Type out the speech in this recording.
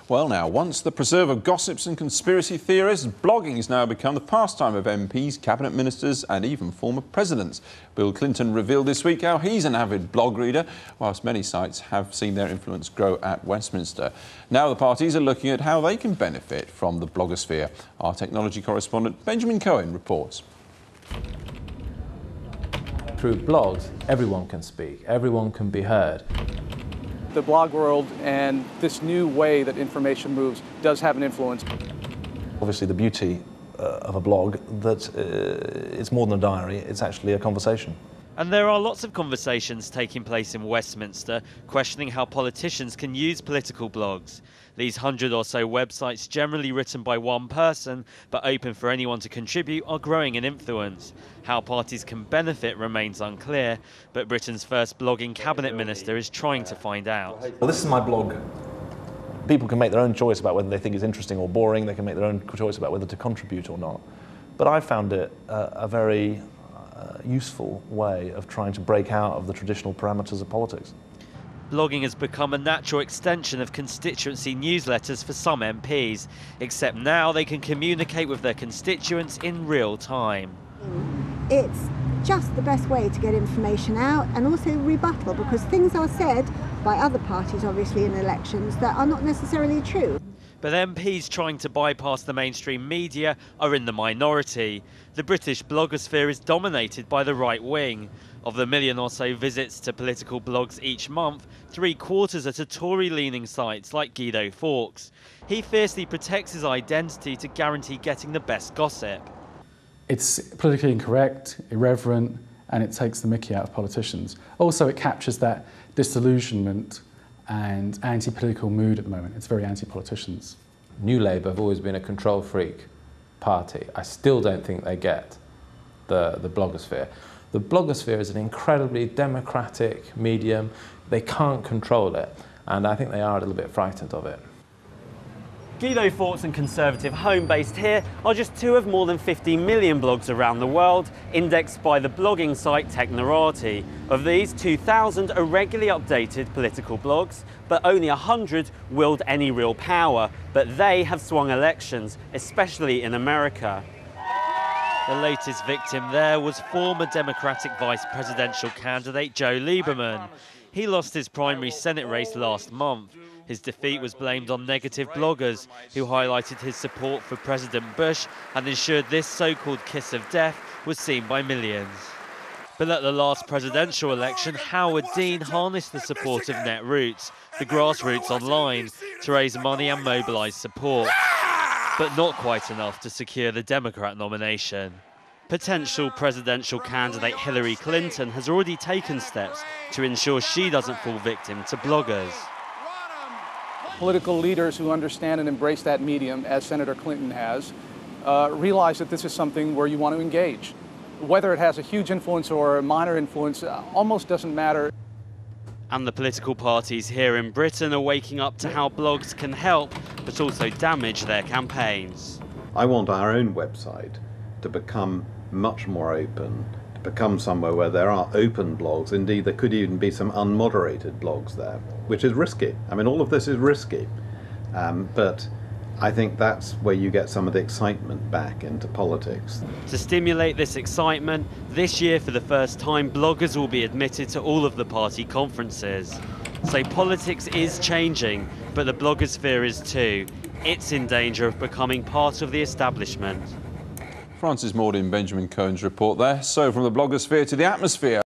Well now, once the preserve of gossips and conspiracy theorists, blogging has now become the pastime of MPs, cabinet ministers and even former presidents. Bill Clinton revealed this week how he's an avid blog reader, whilst many sites have seen their influence grow at Westminster. Now the parties are looking at how they can benefit from the blogosphere. Our technology correspondent Benjamin Cohen reports. Through blogs, everyone can speak, everyone can be heard. The blog world and this new way that information moves does have an influence. Obviously the beauty of a blog that it's more than a diary, it's actually a conversation. And there are lots of conversations taking place in Westminster questioning how politicians can use political blogs. These 100 or so websites, generally written by one person but open for anyone to contribute, are growing in influence. How parties can benefit remains unclear, but Britain's first blogging cabinet minister is trying to find out. Well, this is my blog. People can make their own choice about whether they think it's interesting or boring. They can make their own choice about whether to contribute or not. But I found it a very useful way of trying to break out of the traditional parameters of politics. Blogging has become a natural extension of constituency newsletters for some MPs, except now they can communicate with their constituents in real time. It's just the best way to get information out and also rebuttal, because things are said by other parties, obviously, in elections that are not necessarily true. But MPs trying to bypass the mainstream media are in the minority. The British blogosphere is dominated by the right wing. Of the million or so visits to political blogs each month, 3/4 are to Tory-leaning sites like Guido Fawkes. He fiercely protects his identity to guarantee getting the best gossip. It's politically incorrect, irreverent, and it takes the mickey out of politicians. Also, it captures that disillusionment and anti-political mood at the moment. It's very anti-politicians. New Labour have always been a control freak party. I still don't think they get the blogosphere. The blogosphere is an incredibly democratic medium. They can't control it, and I think they are a little bit frightened of it. Guido Fawkes and Conservative Home, based here, are just two of more than 50 million blogs around the world, indexed by the blogging site Technorati. Of these, 2,000 are regularly updated political blogs, but only 100 wield any real power. But they have swung elections, especially in America. The latest victim there was former Democratic vice presidential candidate Joe Lieberman. He lost his primary Senate race last month. His defeat was blamed on negative bloggers who highlighted his support for President Bush and ensured this so-called kiss of death was seen by millions. But at the last presidential election, Howard Dean harnessed the support of Netroots, the grassroots online, to raise money and mobilise support. But not quite enough to secure the Democrat nomination. Potential presidential candidate Hillary Clinton has already taken steps to ensure she doesn't fall victim to bloggers. Political leaders who understand and embrace that medium, as Senator Clinton has, realize that this is something where you want to engage. Whether it has a huge influence or a minor influence almost doesn't matter. And the political parties here in Britain are waking up to how blogs can help, but also damage their campaigns. I want our own website to become much more open, to become somewhere where there are open blogs. Indeed, there could even be some unmoderated blogs there, which is risky. I mean, all of this is risky, but I think that's where you get some of the excitement back into politics. To stimulate this excitement, this year for the first time, bloggers will be admitted to all of the party conferences. So politics is changing, but the blogosphere is too. It's in danger of becoming part of the establishment. Francis Maude in Benjamin Cohen's report there. So from the blogosphere to the atmosphere.